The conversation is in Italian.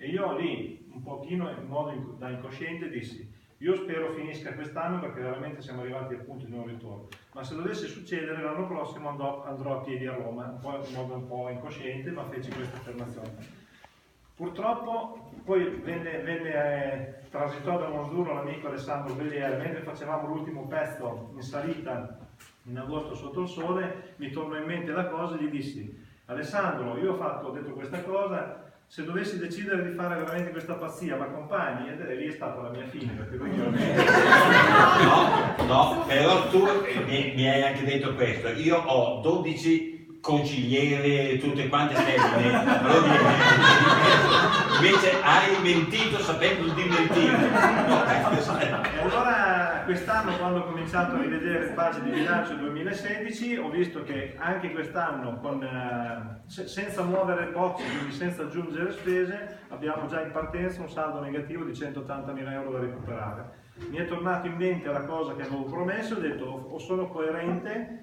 E io lì, un pochino in modo da incosciente, dissi: io spero finisca quest'anno perché veramente siamo arrivati al punto di non ritorno, ma se dovesse succedere l'anno prossimo andrò a piedi a Roma, in modo un po' incosciente, ma feci questa affermazione. Purtroppo poi transitò da Monzuro l'amico Alessandro Belliere, mentre facevamo l'ultimo pezzo in salita in agosto sotto il sole, mi tornò in mente la cosa e gli dissi: Alessandro, io ho detto questa cosa, se dovessi decidere di fare veramente questa pazzia, mi accompagni? E lì è stata la mia fine, perché lui No, però tu mi hai anche detto questo, io ho 12 consigliere, tutte quante femmine, invece hai mentito sapendo di mentire. E allora quest'anno, quando ho cominciato a rivedere il budget di bilancio 2016, ho visto che anche quest'anno, senza muovere pozzi, quindi senza aggiungere spese, abbiamo già in partenza un saldo negativo di 180.000 euro da recuperare. Mi è tornato in mente la cosa che avevo promesso, ho detto o sono coerente